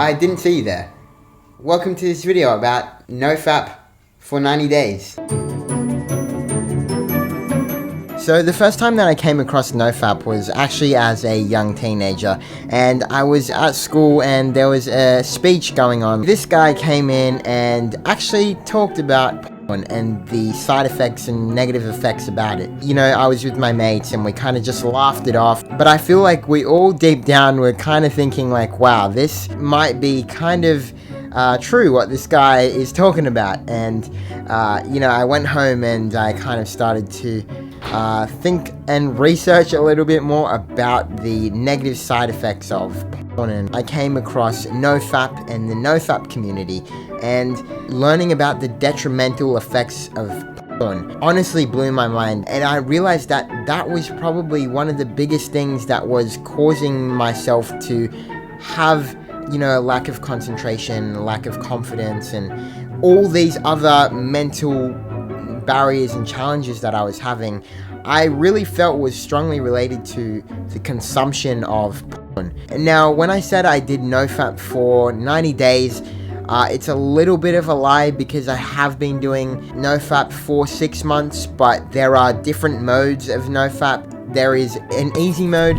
I didn't see you there. Welcome to this video about NoFap for 90 days. So the first time that I came across NoFap was actually as a young teenager, and I was at school and there was a speech going on. This guy came in and actually talked about porn and the side effects and negative effects about it. You know, I was with my mates and we kind of just laughed it off, but I feel like we all deep down were kind of thinking like, wow, this might be kind of true what this guy is talking about. And you know, I went home and I kind of started to think and research a little bit more about the negative side effects of porn, and I came across NoFap and the NoFap community, and learning about the detrimental effects of porn honestly blew my mind. And I realized that that was probably one of the biggest things that was causing myself to have, you know, a lack of concentration, lack of confidence, and all these other mental barriers and challenges that I was having. I really felt was strongly related to the consumption of porn. And now, when I said I did NoFap for 90 days, it's a little bit of a lie, because I have been doing NoFap for 6 months, but there are different modes of NoFap. There is an easy mode,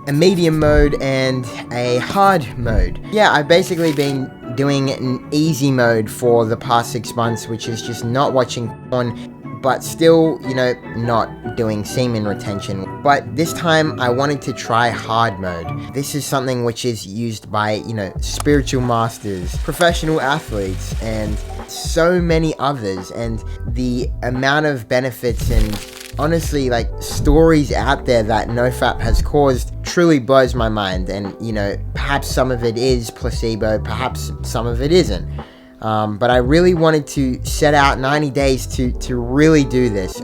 a medium mode, and a hard mode. Yeah, I've basically been doing an easy mode for the past 6 months, which is just not watching porn, but still, you know, not doing semen retention. But this time I wanted to try hard mode. This is something which is used by, you know, spiritual masters, professional athletes, and so many others. And the amount of benefits and honestly, like, stories out there that NoFap has caused truly blows my mind. And, you know, perhaps some of it is placebo, perhaps some of it isn't. But I really wanted to set out 90 days to really do this.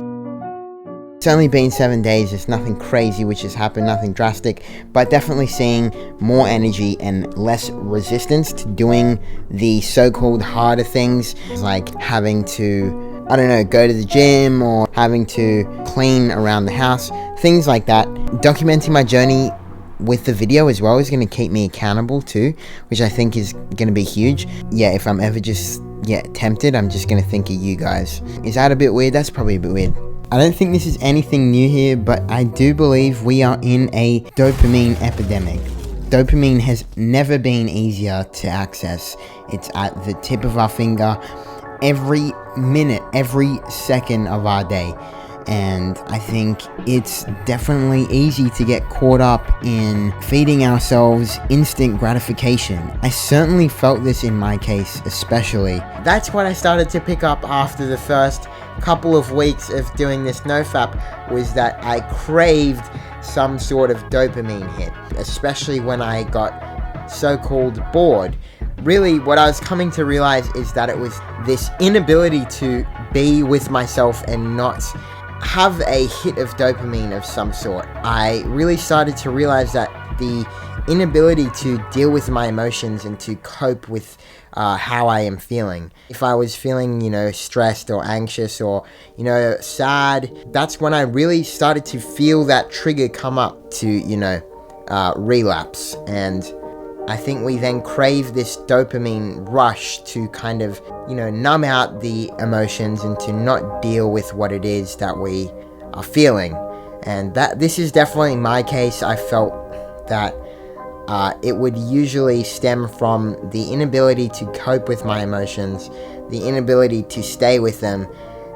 It's only been 7 days, it's nothing crazy which has happened, nothing drastic, but definitely seeing more energy and less resistance to doing the so-called harder things, like having to, I don't know, go to the gym or having to clean around the house, things like that. Documenting my journey with the video as well is going to keep me accountable too, which I think is going to be huge. Yeah, if I'm ever just tempted, I'm just going to think of you guys. Is that a bit weird? That's probably a bit weird. I don't think this is anything new here, but I do believe we are in a dopamine epidemic. Dopamine has never been easier to access. It's at the tip of our finger every minute, every second of our day. And I think it's definitely easy to get caught up in feeding ourselves instant gratification. I certainly felt this in my case, especially. That's what I started to pick up after the first couple of weeks of doing this NoFap, was that I craved some sort of dopamine hit, especially when I got so-called bored. Really, what I was coming to realize is that it was this inability to be with myself and not have a hit of dopamine of some sort. I really started to realize that the inability to deal with my emotions and to cope with how I am feeling. If I was feeling, you know, stressed or anxious or, you know, sad, that's when I really started to feel that trigger come up to, you know, relapse. And I think we then crave this dopamine rush to kind of, you know, numb out the emotions and to not deal with what it is that we are feeling. And this is definitely my case. I felt that it would usually stem from the inability to cope with my emotions, the inability to stay with them.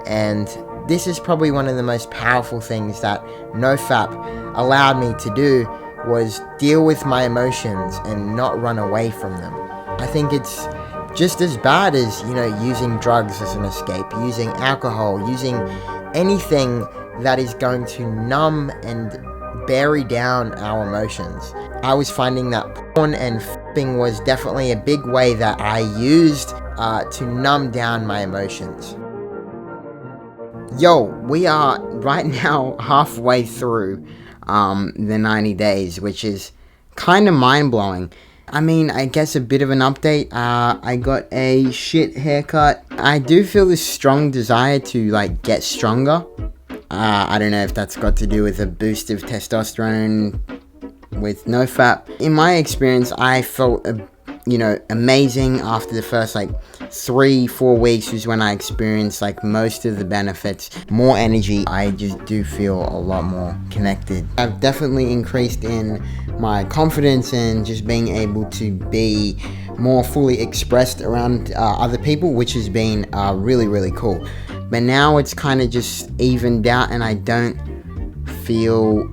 And this is probably one of the most powerful things that NoFap allowed me to do, was deal with my emotions and not run away from them. I think it's just as bad as, you know, using drugs as an escape, using alcohol, using anything that is going to numb and bury down our emotions. I was finding that porn and f***ing was definitely a big way that I used to numb down my emotions. Yo, we are right now halfway through the 90 days, which is kind of mind-blowing. I mean, I guess a bit of an update. I got a shit haircut. I do feel this strong desire to, like, get stronger. I don't know if that's got to do with a boost of testosterone with NoFap. In my experience, I felt amazing. After the first like 3-4 weeks was when I experienced like most of the benefits, more energy. I just do feel a lot more connected. I've definitely increased in my confidence and just being able to be more fully expressed around other people, which has been really cool. But now it's kind of just evened out and I don't feel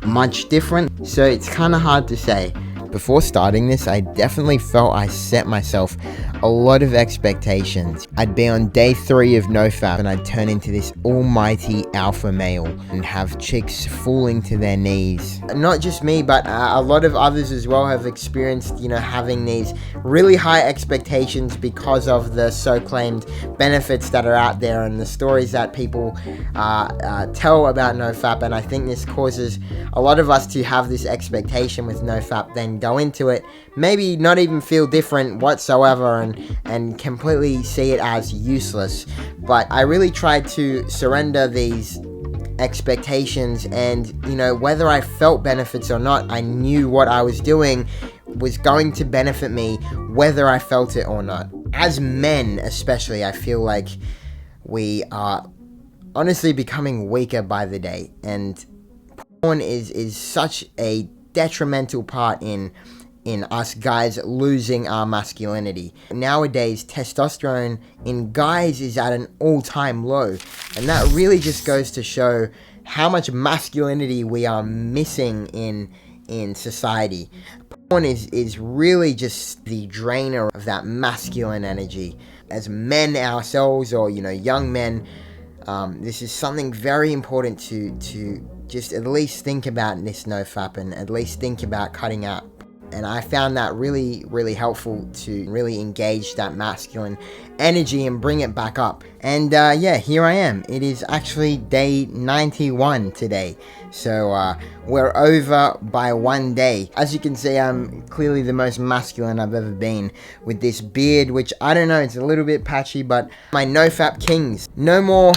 much different, so it's kind of hard to say. Before starting this, I definitely felt I set myself a lot of expectations. I'd be on day 3 of NoFap and I'd turn into this almighty alpha male and have chicks falling to their knees. Not just me, but a lot of others as well have experienced, having these really high expectations because of the so-claimed benefits that are out there and the stories that people tell about NoFap. And I think this causes a lot of us to have this expectation with NoFap, then go into it, maybe not even feel different whatsoever, and completely see it as useless. But I really tried to surrender these expectations, and whether I felt benefits or not, I knew what I was doing was going to benefit me whether I felt it or not. As men especially, I feel like we are honestly becoming weaker by the day, and porn is such a detrimental part in us guys losing our masculinity. Nowadays, testosterone in guys is at an all-time low, and that really just goes to show how much masculinity we are missing in society. Porn is really just the drainer of that masculine energy. As men ourselves, or young men, this is something very important to just at least think about in this NoFap, and at least think about cutting out. And I found that really helpful to really engage that masculine energy and bring it back up. And yeah, here I am. It is actually day 91 today. So we're over by 1 day. As you can see, I'm clearly the most masculine I've ever been, with this beard, which I don't know, it's a little bit patchy, but my NoFap kings. No more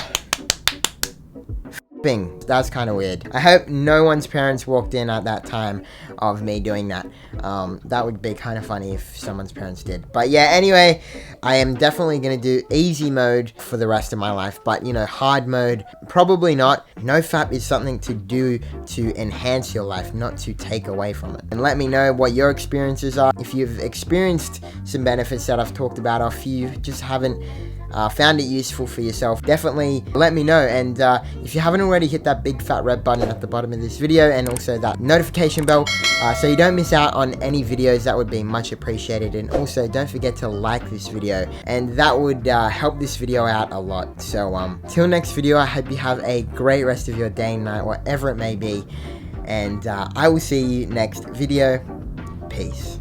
that's kind of weird. I hope no one's parents walked in at that time of me doing that. That would be kind of funny if someone's parents did. But yeah, anyway, I am definitely going to do easy mode for the rest of my life. But, hard mode, probably not. NoFap is something to do to enhance your life, not to take away from it. And let me know what your experiences are. If you've experienced some benefits that I've talked about, or if you just haven't found it useful for yourself, definitely let me know. And if you haven't already, hit that big fat red button at the bottom of this video, and also that notification bell, so you don't miss out on any videos. That would be much appreciated. And also don't forget to like this video, and that would help this video out a lot. So till next video, I hope you have a great rest of your day, night, whatever it may be, and I will see you next video. Peace.